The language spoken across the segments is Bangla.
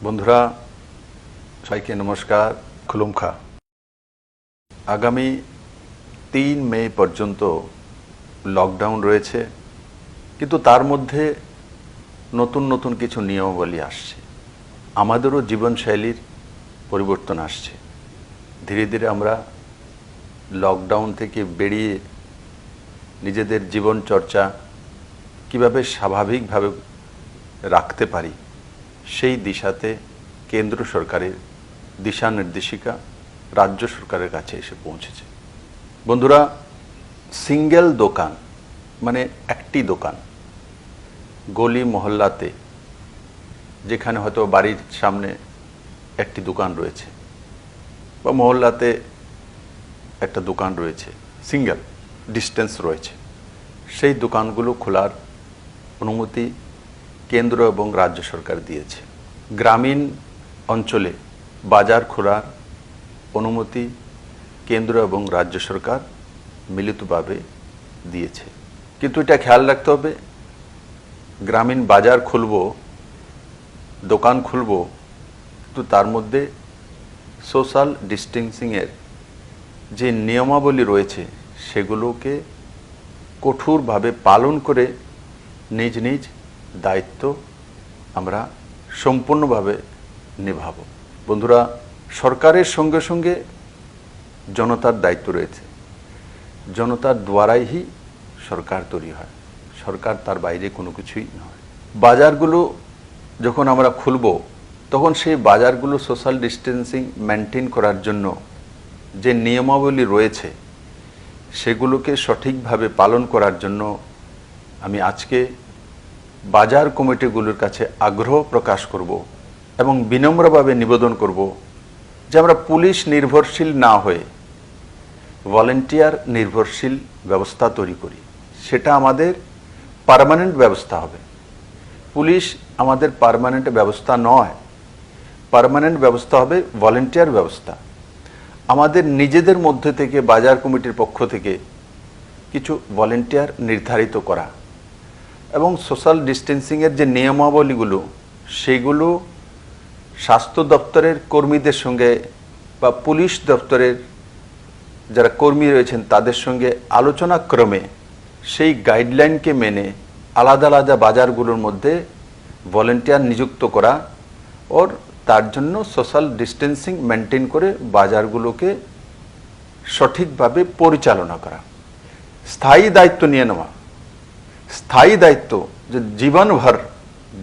বন্ধুরা সবাইকে নমস্কার, খুলুমখা। আগামী ৩ মে পর্যন্ত লকডাউন রয়েছে, কিন্তু তার মধ্যে নতুন নতুন কিছু নিয়মাবলী আসছে। আমাদেরও জীবনশৈলীর পরিবর্তন আসছে। ধীরে ধীরে আমরা লকডাউন থেকে বেরিয়ে নিজেদের জীবনচর্চা কিভাবে স্বাভাবিকভাবে রাখতে পারি সেই দিশাতে কেন্দ্র সরকারের দিশা নির্দেশিকা রাজ্য সরকারের কাছে এসে পৌঁছেছে। বন্ধুরা, সিঙ্গেল দোকান মানে একটি দোকান গলি মহল্লাতে, যেখানে হয়তো বাড়ির সামনে একটি দোকান রয়েছে বা মহল্লাতে একটা দোকান রয়েছে, সিঙ্গেল ডিস্টেন্স রয়েছে, সেই দোকানগুলো খোলার অনুমতি কেন্দ্র এবং রাজ্য সরকার দিয়েছে। গ্রামীণ অঞ্চলে বাজার খোলার অনুমতি কেন্দ্র এবং রাজ্য সরকার মিলিতভাবে দিয়েছে। কিন্তু এটা খেয়াল রাখতে হবে, গ্রামীণ বাজার খুলব, দোকান খুলব, কিন্তু তার মধ্যে সোশ্যাল ডিস্টেন্সিংয়ের যে নিয়মাবলী রয়েছে সেগুলোকে কঠোরভাবে পালন করে নিজ নিজ দায়িত্ব আমরা সম্পূর্ণভাবে নিভাব। বন্ধুরা, সরকারের সঙ্গে সঙ্গে জনতার দায়িত্ব রয়েছে। জনতার দ্বারাই সরকার তৈরি হয়, সরকার তার বাইরে কোনো কিছুই নয়। বাজারগুলো যখন আমরা খুলব, তখন সেই বাজারগুলো সোশ্যাল ডিস্টেন্সিং মেনটেন করার জন্য যে নিয়মাবলী রয়েছে সেগুলোকে সঠিকভাবে পালন করার জন্য আমি আজকে বাজার কমিটিগুলোর কাছে আগ্রহ প্রকাশ করব এবং বিনম্রভাবে নিবেদন করব যে আমরা পুলিশ নির্ভরশীল না হয়ে ভলেন্টিয়ার নির্ভরশীল ব্যবস্থা তৈরি করি। সেটা আমাদের পার্মানেন্ট ব্যবস্থা হবে। পুলিশ আমাদের পার্মানেন্ট ব্যবস্থা নয়, পার্মানেন্ট ব্যবস্থা হবে ভলেন্টিয়ার ব্যবস্থা। আমাদের নিজেদের মধ্যে থেকে বাজার কমিটির পক্ষ থেকে কিছু ভলেন্টিয়ার নির্ধারিত করা এবং সোশ্যাল ডিস্টেন্সিংয়ের যে নিয়মাবলীগুলো সেগুলো স্বাস্থ্য দপ্তরের কর্মীদের সঙ্গে বা পুলিশ দপ্তরের যারা কর্মী রয়েছেন তাদের সঙ্গে আলোচনা ক্রমে সেই গাইডলাইনকে মেনে আলাদা আলাদা বাজারগুলোর মধ্যে ভলেন্টিয়ার নিযুক্ত করা ওর তার জন্য সোশ্যাল ডিস্টেন্সিং মেনটেন করে বাজারগুলোকে সঠিকভাবে পরিচালনা করা, স্থায়ী দায়িত্ব নিয়ে নেওয়া। স্থায়ী দায়িত্ব যে জীবনভর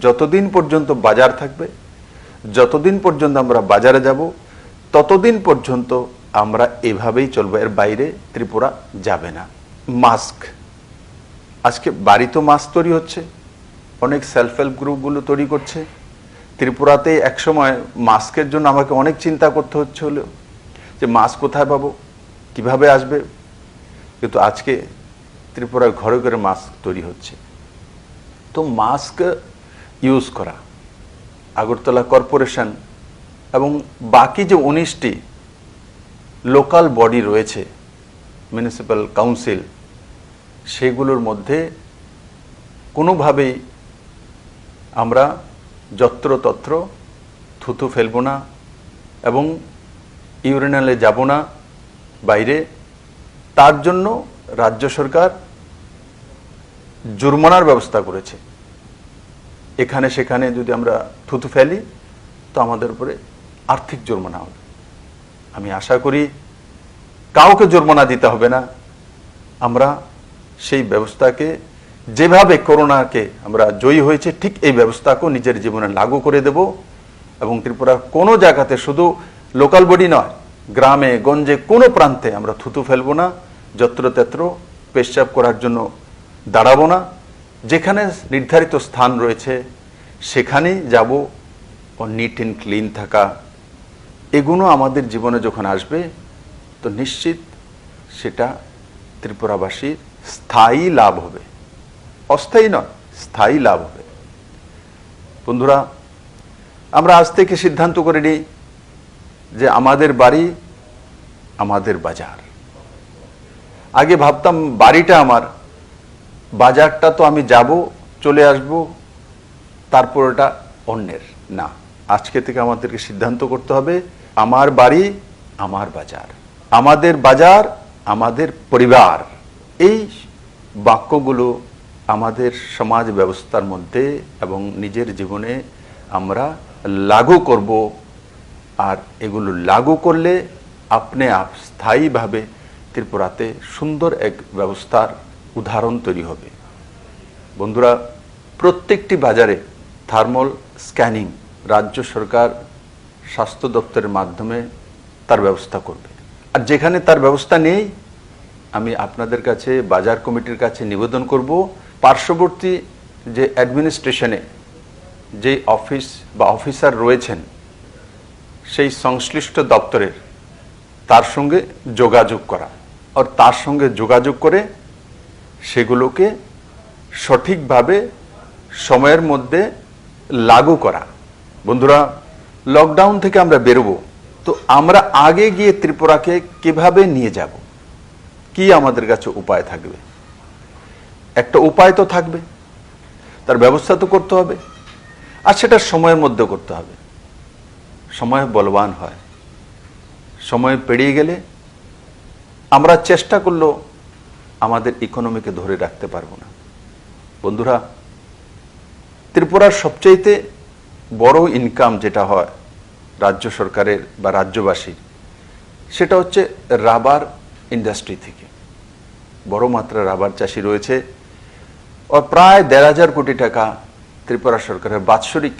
যতদিন পর্যন্ত বাজার থাকবে, যতদিন পর্যন্ত আমরা বাজারে যাব, ততদিন পর্যন্ত আমরা এভাবেই চলবো, এর বাইরে ত্রিপুরা যাবে না। মাস্ক, আজকে বাড়িতেও মাস্ক তৈরি হচ্ছে, অনেক সেলফ হেল্প গ্রুপগুলো তৈরি করছে। ত্রিপুরাতে একসময় মাস্কের জন্য আমাকে অনেক চিন্তা করতে হচ্ছিল যে মাস্ক কোথায় পাবো, কিভাবে আসবে, কিন্তু আজকে ত্রিপুরার ঘরে ঘরে মাস্ক তৈরি হচ্ছে। তো মাস্ক ইউজ করা, আগরতলা কর্পোরেশন এবং বাকি যে 19টি লোকাল বডি রয়েছে, মিউনিসিপ্যাল কাউন্সিল, সেগুলোর মধ্যে কোনোভাবেই আমরা যত্রতত্র থুতু ফেলব না এবং ইউরিনালে যাব না বাইরে। তার জন্য রাজ্য সরকার জরিমানার ব্যবস্থা করেছে। এখানে সেখানে যদি আমরা থুতু ফেলি তো আমাদের উপরে আর্থিক জরিমানা হবে। আমি আশা করি কাউকে জরিমানা দিতে হবে না। আমরা সেই ব্যবস্থাকে, যেভাবে করোনাকে আমরা জয়ী হয়েছে ঠিক এই ব্যবস্থাকেও নিজের জীবনে লাগু করে দেব এবং ত্রিপুরার কোনো জায়গাতে, শুধু লোকাল বডি নয়, গ্রামে গঞ্জে কোনো প্রান্তে আমরা থুতু ফেলবো না, যত্রতত্র পেশাব করার জন্য দাঁড়াবো না। যেখানে নির্ধারিত স্থান রয়েছে সেখানেই যাব। নিট অ্যান্ড ক্লিন থাকা, এগুলো আমাদের জীবনে যখন আসবে তো নিশ্চিত সেটা ত্রিপুরাবাসীর স্থায়ী লাভ হবে, অস্থায়ী নয়, স্থায়ী লাভ হবে। বন্ধুরা, আমরা আজ থেকে সিদ্ধান্ত করে নিই যে আমাদের বাড়ি আমাদের বাজার। আগে ভাবতাম বাড়িটা আমার, বাজারটা তো আমি যাব, চলে আসব, তারপর ওটা অন্যের। না, আজকে থেকে আমাদেরকে সিদ্ধান্ত করতে হবে, আমার বাড়ি আমার বাজার, আমাদের বাজার আমাদের পরিবার। এই বাক্যগুলো আমাদের সমাজ ব্যবস্থার মধ্যে এবং নিজের জীবনে আমরা লাগু করব। আর এগুলো লাগু করলে আপনি স্থায়ীভাবে ত্রিপুরাতে সুন্দর এক ব্যবস্থার উদাহরণ তৈরি হবে। বন্ধুরা, প্রত্যেকটি বাজারে থার্মাল স্ক্যানিং রাজ্য সরকার স্বাস্থ্য দপ্তরের মাধ্যমে তার ব্যবস্থা করবে। আর যেখানে তার ব্যবস্থা নেই, আমি আপনাদের কাছে বাজার কমিটির কাছে নিবেদন করব, পার্শ্ববর্তী যে অ্যাডমিনিস্ট্রেশনে যে অফিস বা অফিসার রয়েছেন সেই সংশ্লিষ্ট দপ্তরের তার সঙ্গে যোগাযোগ করা, আর তার সঙ্গে যোগাযোগ করে সেগুলোকে সঠিকভাবে সময়ের মধ্যে লাগু করা। বন্ধুরা, লকডাউন থেকে আমরা বেরোবো, তো আমরা আগে গিয়ে ত্রিপুরাকে কিভাবে নিয়ে যাব, কি আমাদের কাছে উপায় থাকবে? একটা উপায় তো থাকবে, তার ব্যবস্থা তো করতে হবে, আর সেটা সময়ের মধ্যে করতে হবে। সময় বলবান হয়, সময় পেরিয়ে গেলে আমরা চেষ্টা করলেও আমাদের ইকোনমিকে ধরে রাখতে পারবো না। বন্ধুরা, ত্রিপুরার সবচাইতে বড় ইনকাম যেটা হয় রাজ্য সরকারের বা রাজ্যবাসীর, সেটা হচ্ছে রাবার ইন্ডাস্ট্রি থেকে। বড় মাত্রার রাবার চাষি রয়েছে, ও প্রায় ১,৫০০ কোটি টাকা ত্রিপুরা সরকারের বাৎসরিক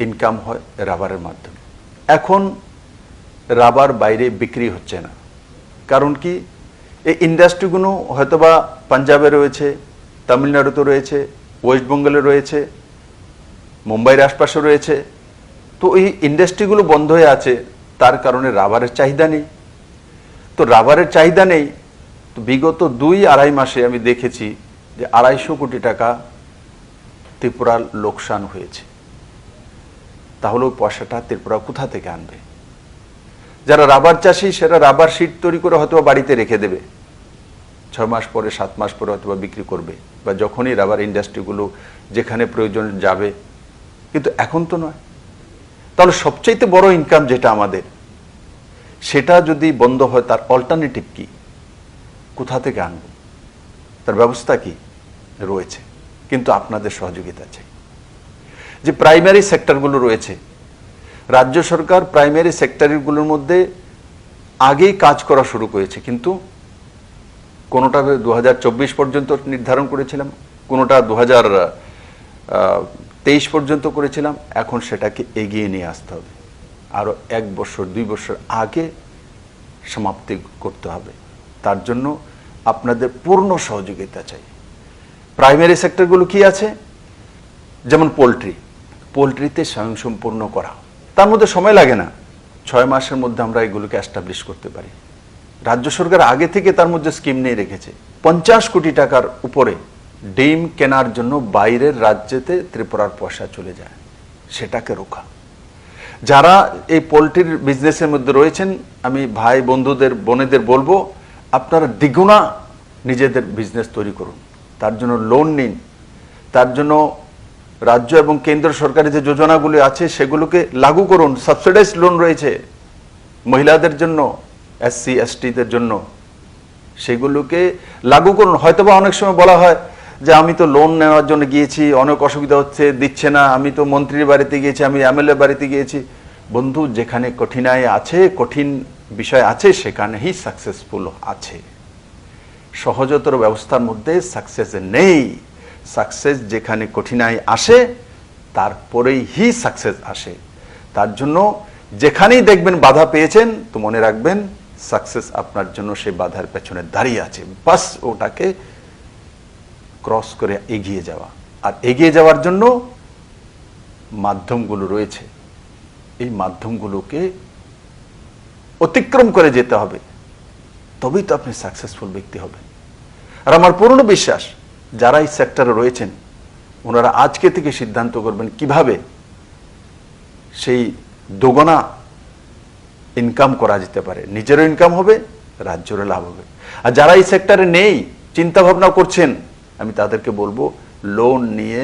ইনকাম হয় রাবারের মাধ্যমে। এখন রাবার বাইরে বিক্রি হচ্ছে না, কারণ কি? এই ইন্ডাস্ট্রিগুলো হয়তোবা পাঞ্জাবে রয়েছে, তামিলনাড়ুতে রয়েছে, ওয়েস্ট বেঙ্গলে রয়েছে, মুম্বাইয়ের আশপাশে রয়েছে। তো এই ইন্ডাস্ট্রিগুলো বন্ধ হয়ে আছে, তার কারণে রাবারের চাহিদা নেই। তো রাবারের চাহিদা নেই, তো বিগত ২-২.৫ মাসে আমি দেখেছি যে ২৫০ কোটি টাকা ত্রিপুরার লোকসান হয়েছে। তাহলে ওই পয়সাটা ত্রিপুরা কোথা থেকে আনবে? যারা রাবার চাষি, সেটা রাবার শিট তৈরি করে হয়তো বাড়িতে রেখে দেবে, ৬ মাস পরে ৭ মাস পরে হয়তো বিক্রি করবে, বা যখনই রাবার ইন্ডাস্ট্রিগুলো যেখানে প্রয়োজন যাবে। কিন্তু এখন তো নয়। তাহলে সবচাইতে বড় ইনকাম যেটা আমাদের, সেটা যদি বন্ধ হয়, তার অল্টারনেটিভ কি? কোথা থেকে আনব? তার ব্যবস্থা কি রয়েছে? কিন্তু আপনাদের সহযোগিতা চাই। যে প্রাইমারি সেক্টরগুলো রয়েছে, রাজ্য সরকার প্রাইমারি সেক্টরগুলোর মধ্যে আগেই কাজ করা শুরু করেছে, কিন্তু কোনোটা ২০২৪ পর্যন্ত নির্ধারণ করেছিলাম, কোনোটা ২০২৩ পর্যন্ত করেছিলাম। এখন সেটাকে এগিয়ে নিয়ে আসতে হবে, আরও ১ বছর ২ বছর আগে সমাপ্তি করতে হবে। তার জন্য আপনাদের পূর্ণ সহযোগিতা চাই। প্রাইমারি সেক্টরগুলো কি আছে? যেমন পোলট্রিতে স্বয়ংসম্পূর্ণ করা, তার মধ্যে সময় লাগে না, ৬ মাসের মধ্যে আমরা এগুলোকে এস্টাবলিশ করতে পারি। রাজ্য সরকার আগে থেকে তার মধ্যে স্কিম নিয়ে রেখেছে। ৫০ কোটি টাকার উপরে ডিম কেনার জন্য বাইরের রাজ্যেতে ত্রিপুরার পয়সা চলে যায়, সেটাকে রোখা। যারা এই পোলট্রির বিজনেসের মধ্যে রয়েছেন, আমি ভাই বন্ধুদের বোনেদের বলবো, আপনারা দ্বিগুণা নিজেদের বিজনেস তৈরি করুন, তার জন্য লোন নিন। তার জন্য রাজ্য এবং কেন্দ্র সরকারের যে যোজনাগুলি আছে সেগুলোকে লাগু করুন। সাবসিডাইজ লোন রয়েছে মহিলাদের জন্য, SC STদের জন্য, সেগুলোকে লাগু করুন। হয়তোবা অনেক সময় বলা হয় যে আমি তো লোন নেওয়ার জন্য গিয়েছি, অনেক অসুবিধা হচ্ছে, দিচ্ছে না, আমি তো মন্ত্রীর বাড়িতে গিয়েছি, আমি MLA বাড়িতে গিয়েছি। বন্ধু, যেখানে কঠিনাই আছে, কঠিন বিষয় আছে, সেখানেই সাকসেসফুল আছে। সহজতর ব্যবস্থার মধ্যে সাকসেস নেই। সাকসেস যেখানে কঠিনাই আসে, তারপরেই সাকসেস আসে। তার জন্য যেখানেই দেখবেন বাধা পেয়েছেন, তো মনে রাখবেন সাকসেস আপনার জন্য সেই বাধার পেছনে দাঁড়িয়ে আছে। বাস ওটাকে ক্রস করে এগিয়ে যাওয়া। আর এগিয়ে যাওয়ার জন্য মাধ্যমগুলো রয়েছে, এই মাধ্যমগুলোকে অতিক্রম করে যেতে হবে, তবেই তো আপনি সাকসেসফুল ব্যক্তি হবেন। আর আমার পূর্ণ বিশ্বাস, যারা এই সেক্টরে রয়েছেন, ওনারা আজকে থেকে সিদ্ধান্ত করবেন কিভাবে সেই দুগুণা ইনকাম করা যেতে পারে। নিজেরও ইনকাম হবে, রাজ্যেরও লাভ হবে। আর যারা এই সেক্টরে নেই, চিন্তা ভাবনা করছেন, আমি তাদেরকে বলবো লোন নিয়ে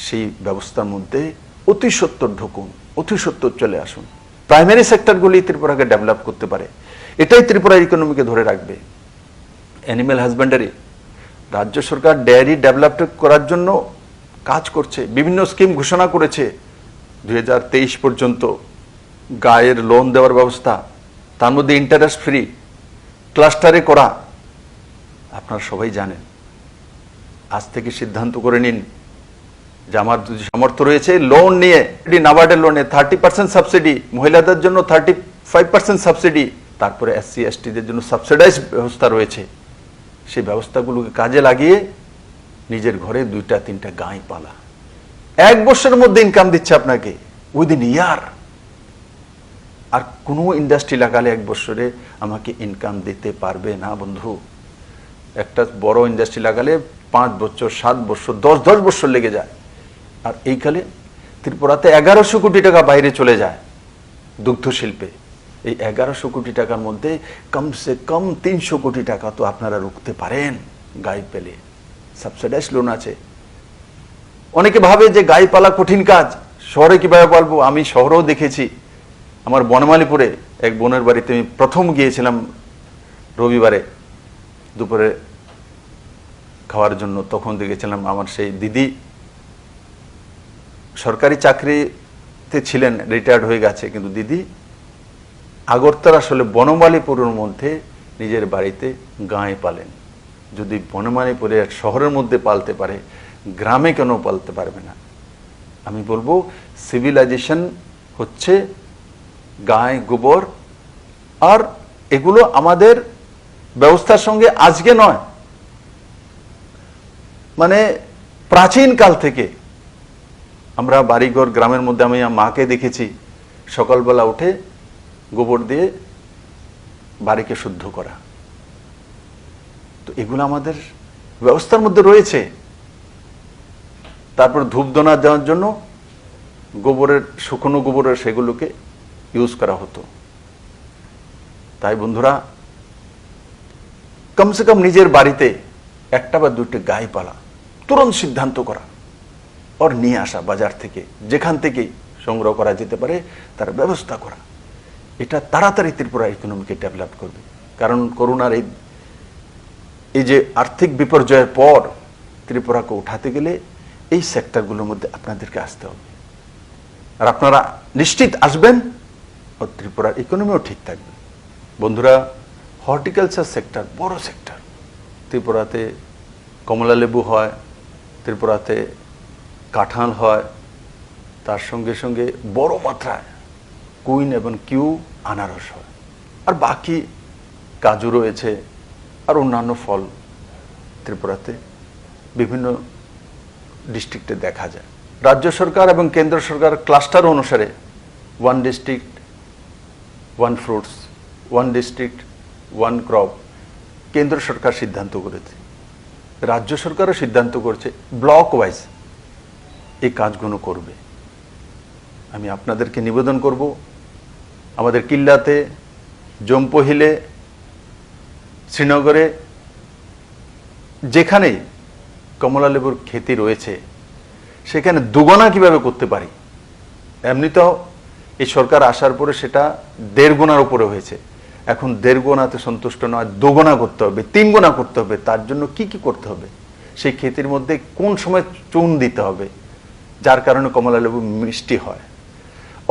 সেই ব্যবস্থার মধ্যে অতি সত্বর ঢুকুন, অতি সত্বর চলে আসুন। প্রাইমারি সেক্টরগুলি ত্রিপুরাকে ডেভেলপ করতে পারে, এটাই ত্রিপুরার ইকোনমিকে ধরে রাখবে। অ্যানিম্যাল হাজব্যান্ডারি, রাজ্য সরকার ডেয়ারি ডেভেলপ করার জন্য কাজ করছে, বিভিন্ন স্কিম ঘোষণা করেছে। 2023 পর্যন্ত গায়ের লোন দেওয়ার ব্যবস্থা, তার মধ্যে ইন্টারেস্ট ফ্রি, ক্লাস্টারে করা। আপনারা সবাই জানেন। আজ থেকে সিদ্ধান্ত করে নিন যে আমার যদি সামর্থ্য রয়েছে, লোন নিয়ে নাবার্ডের লোনে 30% সাবসিডি, মহিলাদের জন্য 35% সাবসিডি, তারপরে SC STদের জন্য সাবসিডাইজ ব্যবস্থা রয়েছে। সেই ব্যবস্থাগুলোকে কাজে লাগিয়ে নিজের ঘরে 2-3টা গাই পালা। 1 বছরের মধ্যে ইনকাম দিচ্ছে আপনাকে, উইদিন ইয়ার। আর কোনো ইন্ডাস্ট্রি লাগালে 1 বছরে আমাকে ইনকাম দিতে পারবে না বন্ধু। একটা বড় ইন্ডাস্ট্রি লাগালে 5 বছর, 7 বছর, 10 বছর লেগে যায়। আর এইকালে ত্রিপুরাতে 1100 কোটি টাকা বাইরে চলে যায় দুগ্ধ শিল্পে। এই 1100 কোটি টাকার মধ্যে কমসে কম 300 কোটি টাকা তো আপনারা রুখতে পারেন গাই পেলে। সাবসিডাইজ লোন আছে। অনেকে ভাবে যে গাই পালা কঠিন কাজ, শহরে কিভাবে পালবো। আমি শহরেও দেখেছি। আমার বনমালীপুরে এক বোনের বাড়িতে আমি প্রথম গিয়েছিলাম রবিবারে দুপুরে খাওয়ার জন্য। তখন দেখেছিলাম আমার সেই দিদি সরকারি চাকরিতে ছিলেন, রিটায়ার্ড হয়ে গেছে, কিন্তু দিদি আগরতলা আসলে বনমালীপুরের মধ্যে নিজের বাড়িতে গাই পালেন। যদি বনমালীপুরে শহরের মধ্যে পালতে পারে, গ্রামে কেন পালতে পারবে না? আমি বলবো সিভিলাইজেশন হচ্ছে গাই, গোবর। আর এগুলো আমাদের ব্যবস্থার সঙ্গে আজকে নয়, মানে প্রাচীন কাল থেকে আমরা বাড়িঘর গ্রামের মধ্যে, আমি মাকে দেখেছি সকালবেলা উঠে গোবর দিয়ে বাড়িকে শুদ্ধ করা। তো এগুলো আমাদের ব্যবস্থার মধ্যে রয়েছে। তারপর ধূপধনা দেওয়ার জন্য গোবরের, শুকনো গোবরের সেগুলোকে ইউজ করা হতো। তাই বন্ধুরা, কমসে কম নিজের বাড়িতে 1টা বা 2টা গাই পালা, তুরন্ত সিদ্ধান্ত করা, আর নিয়ে আসা বাজার থেকে, যেখান থেকে সংগ্রহ করা যেতে পারে তার ব্যবস্থা করা। এটা তাড়াতাড়ি ত্রিপুরা ইকোনমিকে ডেভেলপ করবে। কারণ করোনার এই যে আর্থিক বিপর্যয়ের পর ত্রিপুরাকে উঠাতে গেলে এই সেক্টরগুলোর মধ্যে আপনাদেরকে আসতে হবে। আর আপনারা নিশ্চিত আসবেন, ও ত্রিপুরার ইকোনমিও ঠিক থাকবে। বন্ধুরা, হর্টিকালচার সেক্টর বড় সেক্টর। ত্রিপুরাতে কমলা লেবু হয়, ত্রিপুরাতে কাঁঠাল হয়, তার সঙ্গে সঙ্গে বড় মাত্রায় কুইন এবং কিউ আনারস হয়। আর বাকি কাজু রয়েছে, আর অন্যান্য ফল ত্রিপুরাতে বিভিন্ন ডিস্ট্রিক্টে দেখা যায়। রাজ্য সরকার এবং কেন্দ্র সরকার ক্লাস্টার অনুসারে 1 ডিস্ট্রিক্ট 1 ফ্রুটস, 1 ডিস্ট্রিক্ট 1 ক্রপ কেন্দ্র সরকার সিদ্ধান্ত করেছে। রাজ্য সরকারও সিদ্ধান্ত করছে ব্লক ওয়াইজ এই কাজগুলো করবে। আমি আপনাদেরকে নিবেদন করব, আমাদের কিল্লাতে, জম্পহিলে, শ্রীনগরে যেখানেই কমলা লেবুর খেতি রয়েছে সেখানে দুগুণা কিভাবে করতে পারি। এমনিতেও এই সরকার আসার পরে সেটা 1.5 গুণার উপরে হয়েছে। এখন 1.5 গুণাতে সন্তুষ্ট নয়, 2 গুণা করতে হবে, 3 গুণা করতে হবে। তার জন্য কি কি করতে হবে, সেই খেতির মধ্যে কোন সময় চুন দিতে হবে যার কারণে কমলা লেবু মিষ্টি হয়,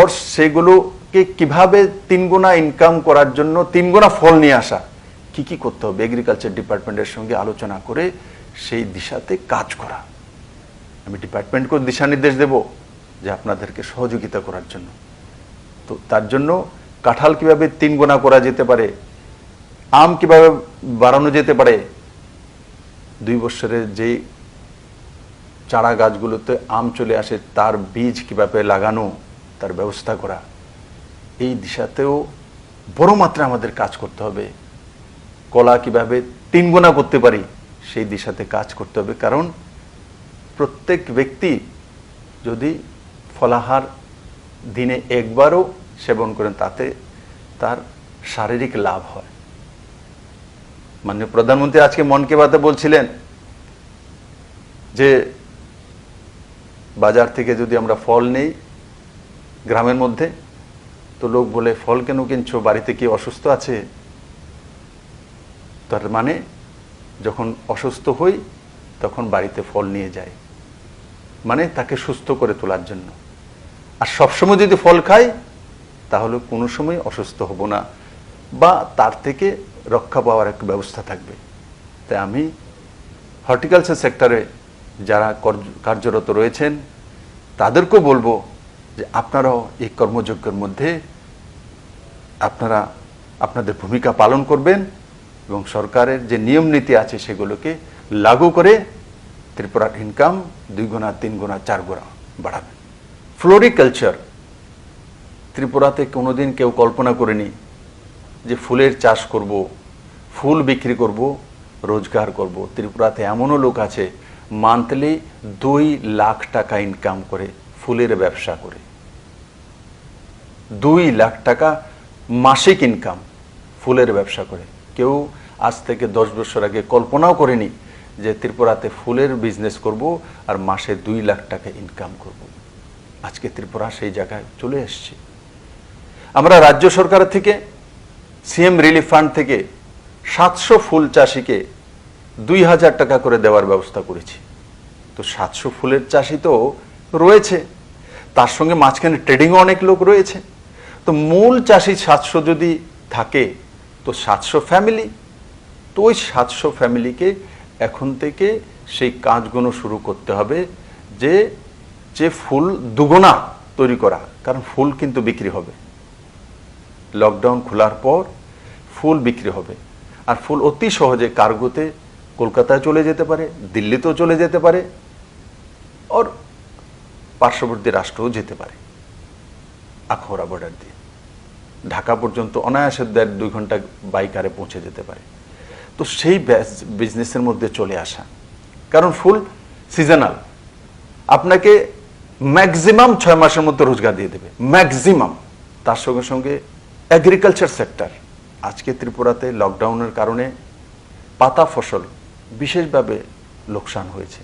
আর সেগুলোকে কিভাবে 3 গুণা ইনকাম করার জন্য 3 গুণা ফল নিয়ে আসা, কি কি করতে হবে, এগ্রিকালচার ডিপার্টমেন্টের সঙ্গে আলোচনা করে সেই দিশাতে কাজ করা। আমি ডিপার্টমেন্টকে দিশা নির্দেশ দেব যে আপনাদেরকে সহযোগিতা করার জন্য। তো তার জন্য কাঁঠাল কিভাবে 3 গুণা করা যেতে পারে, আম কিভাবে বাড়ানো যেতে পারে, 2 বছরের যেই চারা গাছগুলোতে আম চলে আসে তার বীজ কিভাবে লাগানো, তার ব্যবস্থা করা, এই দিশাতেও বড় মাত্রায় আমাদের কাজ করতে হবে। কলা কিভাবে 3 গুণা করতে পারি সেই দিশাতে কাজ করতে হবে। কারণ প্রত্যেক ব্যক্তি যদি ফলাহার দিনে একবারও সেবন করেন তাতে তার শারীরিক লাভ হয়। মাননীয় প্রধানমন্ত্রী আজকে মন কি বাতে বলছিলেন যে বাজার থেকে যদি আমরা ফল নেই গ্রামের মধ্যে। তো লোক বলে ফল কেন কিনছো, বাড়িতে কি অসুস্থ আছে? তার মানে যখন অসুস্থ হই তখন বাড়িতে ফল নিয়ে যায়, মানে তাকে সুস্থ করে তোলার জন্য। আর সবসময় যদি ফল খাই তাহলে কোনো সময় অসুস্থ হব না, বা তার থেকে রক্ষা পাওয়ার একটা ব্যবস্থা থাকবে। তাই আমি হর্টিকালচার সেক্টরে যারা কার্যরত রয়েছেন তাদেরকেও বলবো যে আপনারাও এই কর্মযজ্ঞের মধ্যে আপনারা আপনাদের ভূমিকা পালন করবেন এবং সরকারের যে নিয়ম নীতি আছে সেগুলোকে লাগু করে ত্রিপুরার ইনকাম 2 গুণা 3 গুণা 4 গুণা বাড়াবেন। ফ্লোরিকালচার ত্রিপুরাতে কোনোদিন কেউ কল্পনা করেনি যে ফুলের চাষ করব, ফুল বিক্রি করব, রোজগার করব। ত্রিপুরাতে এমনও লোক আছে মান্থলি 2 লাখ টাকা ইনকাম করে ফুলের ব্যবসা করে। 2 লাখ টাকা মাসিক ইনকাম ফুলের ব্যবসা করে। কেউ আজ থেকে 10 বছর আগে কল্পনাও করেনি যে ত্রিপুরাতে ফুলের বিজনেস করব আর মাসে 2 লাখ টাকা ইনকাম করব। আজকে ত্রিপুরা সেই জায়গায় চলে এসেছে। আমরা রাজ্য সরকার থেকে সিএম রিলিফ ফান্ড থেকে 700 ফুল চাষিকে 2000 টাকা করে দেওয়ার ব্যবস্থা করেছি। তো 700 ফুলের চাষি তো রয়েছে, তার সঙ্গে মাঝখানে ট্রেডিংও অনেক লোক রয়েছে। তো মূল চাষি 700 যদি থাকে তো 700 ফ্যামিলি, তো ওই 700 ফ্যামিলিকে এখন থেকে সেই কাজগুলো শুরু করতে হবে যে যে ফুল দুগুণা তৈরি করা, কারণ ফুল কিন্তু বিক্রি হবে। লকডাউন খোলার পর ফুল বিক্রি হবে, আর ফুল অতি সহজে কার্গোতে কলকাতায় চলে যেতে পারে, দিল্লিতেও চলে যেতে পারে, আর পার্শ্ববর্তী রাষ্ট্রও যেতে পারে। আখাউড়া বর্ডার দিয়ে ঢাকা পর্যন্ত অনায়াসে 1.5-2 ঘন্টা বাইকারে পৌঁছে যেতে পারে। তো সেই বিজনেসের মধ্যে চলে আসা, কারণ ফুল সিজনাল, আপনাকে ম্যাক্সিমাম 6 মাসের মধ্যে রোজগার দিয়ে দেবে, ম্যাক্সিমাম। তার সঙ্গে সঙ্গে এগ্রিকালচার সেক্টর, আজকে ত্রিপুরাতে লকডাউনের কারণে পাতা ফসল বিশেষভাবে লোকসান হয়েছে,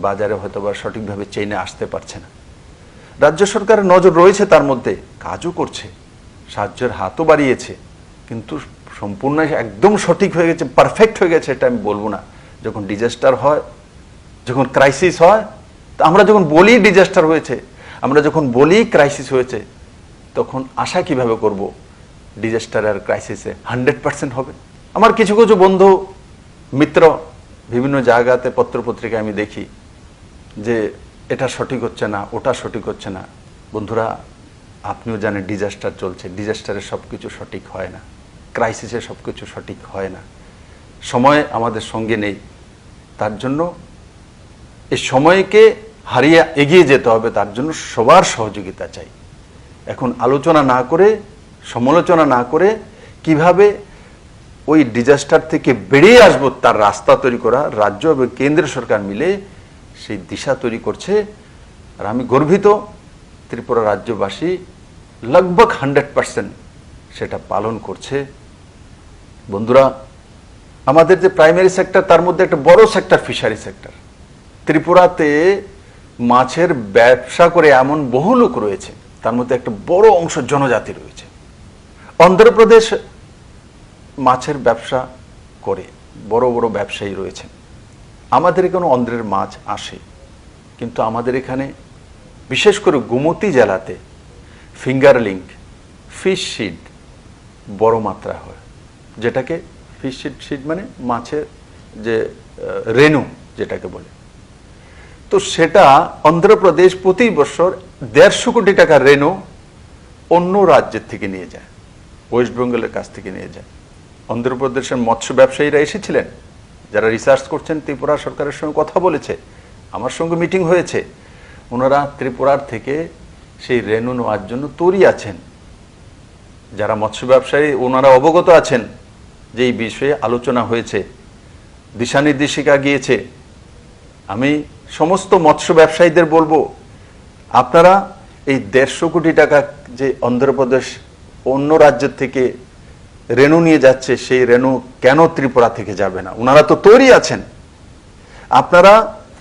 বাজারে হয়তো বা সঠিকভাবে চেইনে আসতে পারছে না। রাজ্য সরকারের নজর রয়েছে, তার মধ্যে কাজও করছে, সাহায্যের হাতও বাড়িয়েছে, কিন্তু সম্পূর্ণ একদম সঠিক হয়ে গেছে, পারফেক্ট হয়ে গেছে এটা আমি বলবো না। যখন ডিজাস্টার হয়, যখন ক্রাইসিস হয়, তা আমরা যখন বলি ডিজাস্টার হয়েছে, আমরা যখন বলি ক্রাইসিস হয়েছে, তখন আশা কিভাবে করব ডিজাস্টার আর ক্রাইসিসে 100% হবে। আমার কিছু কিছু বন্ধু মিত্র বিভিন্ন জায়গাতে পত্রপত্রিকায় আমি দেখি যে এটা সঠিক হচ্ছে না, ওটা সঠিক হচ্ছে না। বন্ধুরা, আপনিও জানেন ডিজাস্টার চলছে, ডিজাস্টারে সব কিছু সঠিক হয় না, ক্রাইসিসে সব কিছু সঠিক হয় না, সময় আমাদের সঙ্গে নেই। তার জন্য এই সময়কে হারিয়ে এগিয়ে যেতে হবে, তার জন্য সবার সহযোগিতা চাই। এখন আলোচনা না করে, সমালোচনা না করে কিভাবে ওই ডিজাস্টার থেকে বেরিয়ে আসবো তার রাস্তা তৈরি করা, রাজ্য এবং কেন্দ্র সরকার মিলে সেই দিশা তৈরি করছে। আর আমি গর্বিত ত্রিপুরা রাজ্যবাসী লগভগ 100% সেটা পালন করছে। বন্ধুরা, আমাদের যে প্রাইমারি সেক্টর, তার মধ্যে একটা বড় সেক্টর ফিশারি সেক্টর। ত্রিপুরাতে মাছের ব্যবসা করে এমন বহু লোক রয়েছে, তার মধ্যে একটা বড় অংশ জনজাতি রয়েছে। অন্ধ্রপ্রদেশ মাছের ব্যবসা করে বড় বড় ব্যবসায়ী রয়েছেন। আমাদের এখানে অন্ধ্রের মাছ আসে, কিন্তু আমাদের এখানে বিশেষ করে গোমতী জেলাতে ফিঙ্গারলিং, ফিশ সিড বড় মাত্রা হয়, যেটাকে ফিশ সিড মানে মাছের যে রেনু যেটাকে বলে। তো সেটা অন্ধ্রপ্রদেশ প্রতি বছর 150 কোটি টাকার রেনু অন্য রাজ্যের থেকে নিয়ে যায়, ওয়েস্ট বেঙ্গলের কাছ থেকে নিয়ে যায়। অন্ধ্রপ্রদেশের মৎস্য ব্যবসায়ীরা এসেছিলেন, যারা রিসার্চ করছেন, ত্রিপুরা সরকারের সঙ্গে কথা বলেছে, আমার সঙ্গে মিটিং হয়েছে। ওনারা ত্রিপুরার থেকে সেই রেনু নেওয়ার জন্য তৈরি আছেন। যারা মৎস্য ব্যবসায়ী ওনারা অবগত আছেন যে এই বিষয়ে আলোচনা হয়েছে, দিশা নির্দেশিকা গিয়েছে। আমি সমস্ত মৎস্য ব্যবসায়ীদের বলবো, আপনারা এই 150 কোটি টাকা যে অন্ধ্রপ্রদেশ অন্য রাজ্যের থেকে রেনু নিয়ে যাচ্ছে, সেই রেনু কেন ত্রিপুরা থেকে যাবে না? ওনারা তো তৈরি আছেন। আপনারা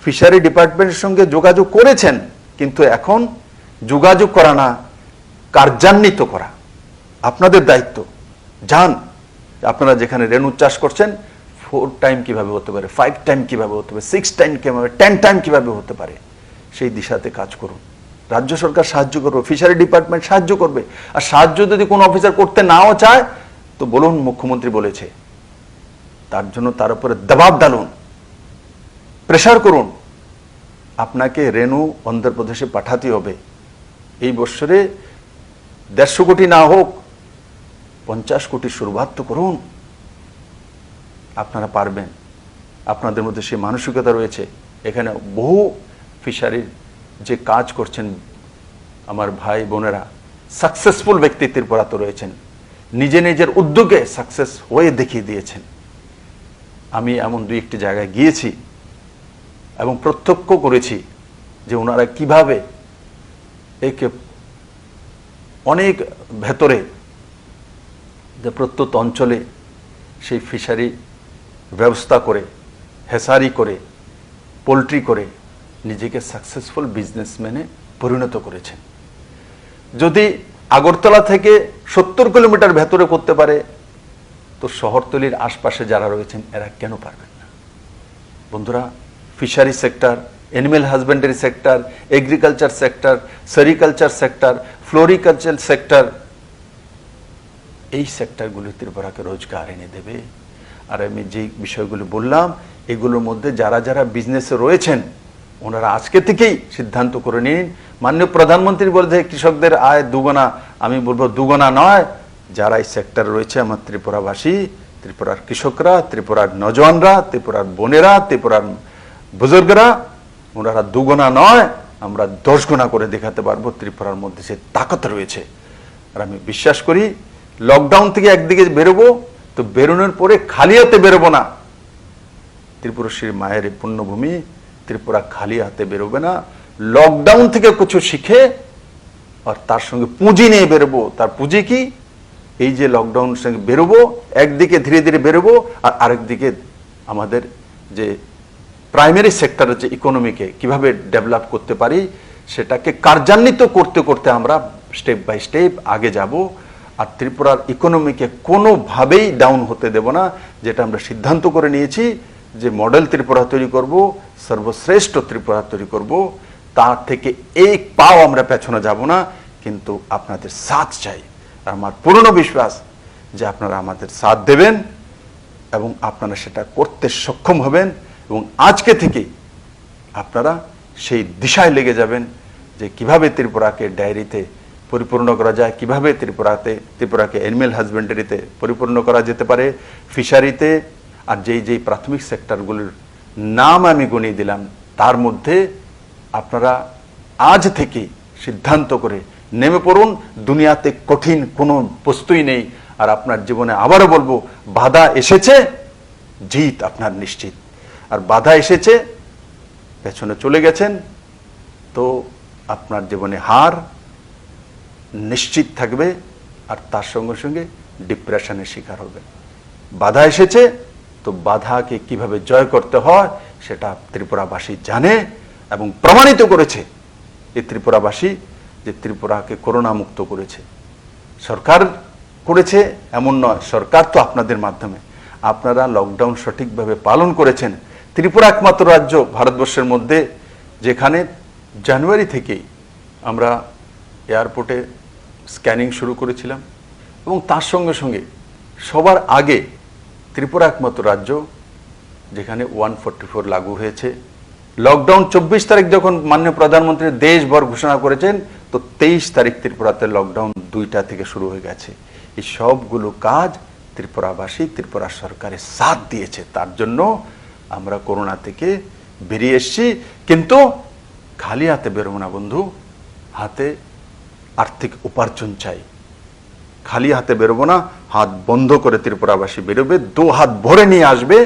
ফিশারি ডিপার্টমেন্টের সঙ্গে যোগাযোগ করেছেন, কিন্তু এখন যোগাযোগ করা না, কার্যান্বিত করা আপনাদের দায়িত্ব। যান, আপনারা যেখানে রেণু চাষ করছেন 4 টাইম কিভাবে হতে পারে, 5 টাইম কিভাবে হতে পারে, 6 টাইম কিভাবে, 10 টাইম কিভাবে হতে পারে, সেই দিশাতে কাজ করুন। রাজ্য সরকার সাহায্য করবে, ফিশারি ডিপার্টমেন্ট সাহায্য করবে। আর সাহায্য যদি কোনো অফিসার করতে নাও চায় তো বলুন মুখ্যমন্ত্রী বলেছে, তার জন্য তার উপরে দবাব ডালুন, প্রেসার করুন। আপনাকে রেণু অন্ধ্রপ্রদেশে পাঠাতে হবে। এই বছরে 150 কোটি না হোক 50 কোটি শুরুয়াত তো করুন। আপনারা পারবেন, আপনাদের মধ্যে সেই মানসিকতা রয়েছে। এখানে বহু ফিশারির যে কাজ করছেন আমার ভাই বোনেরা, সাকসেসফুল ব্যক্তি ত্রিপুরাতে রয়েছেন, নিজের উদ্যোগে সাকসেস হয়ে দেখিয়ে দিয়েছেন। আমি এমন 2-1টি জায়গায় গিয়েছি এবং প্রত্যক্ষ করেছি যে ওনারা কিভাবে একে অনেক ভেতরে যে প্রত্যন্ত অঞ্চলে সেই ফিশারি ব্যবস্থা করে, হেসারি করে, পোলট্রি করে নিজেকে সাকসেসফুল বিজনেসম্যানে পরিণত করেছেন। যদি আগরতলা থেকে 70 কিলোমিটার ভেতরে করতে পারে তো শহরতলির আশপাশে যারা রয়েছেন এরা কেন পারবেন না? বন্ধুরা, fishery sector, animal husbandry sector, agriculture sector, sericulture sector, floriculture sector, এই সেক্টরগুলি ত্রিপুরাকে রোজগার এনে দেবে। আর আমি যে বিষয়গুলো বললাম এগুলোর মধ্যে যারা যারা বিজনেসে রয়েছেন ওনারা আজকে থেকেই সিদ্ধান্ত করে নিন। মাননীয় প্রধানমন্ত্রী বলছে কৃষকদের আয় দুগুণা, আমি বলবো দুগুণা নয়, যারা এই সেক্টরে রয়েছে আমার ত্রিপুরাবাসী, ত্রিপুরার কৃষকরা, ত্রিপুরার নজওয়ানরা, ত্রিপুরার বোনেরা, ত্রিপুরার বুজুর্গরা, ওনারা দুগুণা নয়, আমরা 10 গুণা করে দেখাতে পারবো। ত্রিপুরার মধ্যে সে তাকত রয়েছে। আর আমি বিশ্বাস করি লকডাউন থেকে একদিকে বেরোবো তো বেরোনোর পরে খালি হাতে বেরোবো না। ত্রিপুরাশ্রী মায়ের পুণ্যভূমি, ত্রিপুরা খালি হাতে বেরোবে না। লকডাউন থেকে কিছু শিখে আর তার সঙ্গে পুঁজি নিয়ে বেরোবো। তার পুঁজি কি? এই যে লকডাউন সঙ্গে বেরোবো, একদিকে ধীরে ধীরে বেরোবো আর আরেকদিকে আমাদের যে প্রাইমারি সেক্টরের যে ইকোনমিকে কিভাবে ডেভেলপ করতে পারি সেটাকে কার্যান্বিত করতে করতে আমরা স্টেপ বাই স্টেপ আগে যাব। আর ত্রিপুরার ইকোনমিকে কোনোভাবেই ডাউন হতে দেব না। যেটা আমরা সিদ্ধান্ত করে নিয়েছি যে মডেল ত্রিপুরা তৈরি করব, সর্বশ্রেষ্ঠ ত্রিপুরা তৈরি করব, তার থেকে এক পাও আমরা পেছনে যাব না। কিন্তু আপনাদের সাথ চাই। আর আমার পূর্ণ বিশ্বাস যে আপনারা আমাদের সাথ দেবেন এবং আপনারা সেটা করতে সক্ষম হবেন এবং আজকে থেকে আপনারা সেই দিশায় লেগে যাবেন যে কিভাবে ত্রিপুরাকে ডায়েরিতে পরিপূর্ণ করা যায়, কিভাবে ত্রিপুরাকে অ্যানিম্যাল হাজবেন্ডারিতে পরিপূর্ণ করা যেতে পারে, ফিশারিতে। আর যেই প্রাথমিক সেক্টরগুলির নাম আমি গুনিয়ে দিলাম তার মধ্যে আপনারা আজ থেকে সিদ্ধান্ত করে নেমে পড়ুন। দুনিয়াতে কঠিন কোনো বস্তুই নেই। আর আপনার জীবনে আবারও বলবো, বাধা এসেছে, জিত আপনার নিশ্চিত। আর বাধা এসেছে, পেছনে চলে গেছেন তো আপনার জীবনে হার নিশ্চিত থাকবে আর তার সঙ্গে সঙ্গে ডিপ্রেশনের শিকার হবে। বাধা এসেছে তো বাধাকে কিভাবে জয় করতে হয় সেটা ত্রিপুরাবাসী জানে এবং প্রমাণিত করেছে। এই ত্রিপুরাবাসী যে ত্রিপুরাকে করোনা মুক্ত করেছে, সরকার করেছে এমন নয়, সরকার তো আপনাদের মাধ্যমে। আপনারা লকডাউন সঠিকভাবে পালন করেছেন। ত্রিপুরা একমাত্র রাজ্য ভারতবর্ষের মধ্যে যেখানে জানুয়ারি থেকেই আমরা এয়ারপোর্টে স্ক্যানিং শুরু করেছিলাম এবং তার সঙ্গে সঙ্গে সবার আগে ত্রিপুরা একমাত্র রাজ্য যেখানে 144 লাগু হয়েছে। লকডাউন 24 তারিখ যখন মাননীয় প্রধানমন্ত্রী দেশভর ঘোষণা করেছেন তো 23 তারিখ ত্রিপুরাতে লকডাউন 2টা থেকে শুরু হয়ে গেছে। এই সবগুলো কাজ ত্রিপুরাবাসী, ত্রিপুরা সরকারের সাথ দিয়েছে। তার জন্য আমরা করোনা থেকে বেরিয়ে এসেছি। কিন্তু খালি হাতে বেরোবো না বন্ধু, হাতে আর্থিক উপার্জন চাই। খালি হাতে বেরোবো না, হাত বন্ধ করে ত্রিপুরাবাসী বেরোবে, 2 হাত ভরে নিয়ে আসবে।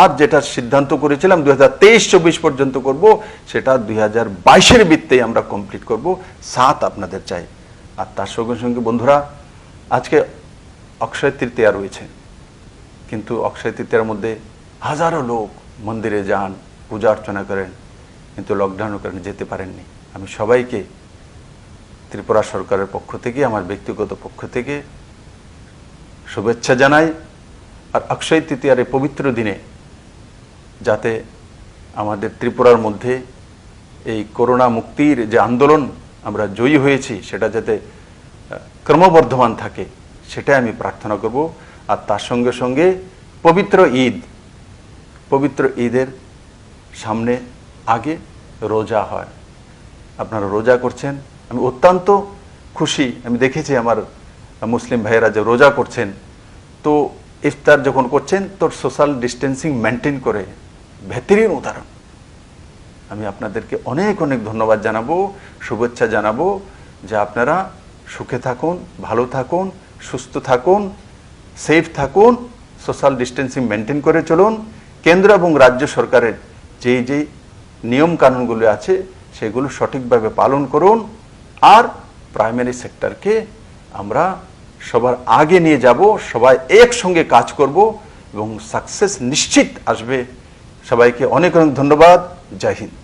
আর যেটা সিদ্ধান্ত করেছিলাম 2023-24 পর্যন্ত করব, সেটা 2022-এর ভিত্তিতে আমরা কমপ্লিট করব। সাথ আপনাদের চাই। আর তার সঙ্গে সঙ্গে বন্ধুরা, আজকে অক্ষয় তৃতীয়া রয়েছে, কিন্তু অক্ষয় তৃতীয়ার মধ্যে হাজারো লোক মন্দিরে যান, পূজা অর্চনা করেন, কিন্তু লকডাউনের কারণে যেতে পারেননি। আমি সবাইকে ত্রিপুরা সরকারের পক্ষ থেকে, আমার ব্যক্তিগত পক্ষ থেকে শুভেচ্ছা জানাই। আর অক্ষয় তৃতীয়ার এই পবিত্র দিনে যাতে আমাদের ত্রিপুরার মধ্যে এই করোনা মুক্তির যে আন্দোলন আমরা জয়ী হয়েছি সেটা যাতে ক্রমবর্ধমান থাকে সেটাই আমি প্রার্থনা করব। আর তার সঙ্গে সঙ্গে পবিত্র ঈদের সামনে আগে রোজা হয়, আপনারা রোজা করছেন, আমি অত্যন্ত খুশি। আমি দেখেছি আমার মুসলিম ভাইয়েরা যে রোজা করছেন, তো ইফতার যখন করছেন তো সোশ্যাল ডিস্টেন্সিং মেনটেন করে, বেহতরিন উদাহরণ। আমি আপনাদেরকে অনেক অনেক ধন্যবাদ জানাবো, শুভেচ্ছা জানাবো যে আপনারা সুখে থাকুন, ভালো থাকুন, সুস্থ থাকুন, সেফ থাকুন, সোশ্যাল ডিস্টেন্সিং মেনটেন করে চলুন। কেন্দ্র এবং রাজ্য সরকারের যেই নিয়ম কানুনগুলো আছে সেগুলো সঠিকভাবে পালন করুন। আর প্রাইমারি সেক্টরকে আমরা সবার আগে নিয়ে যাব, সবাই একসঙ্গে কাজ করব এবং সাকসেস নিশ্চিত আসবে। সবাইকে অনেক অনেক ধন্যবাদ। জয় হিন্দ।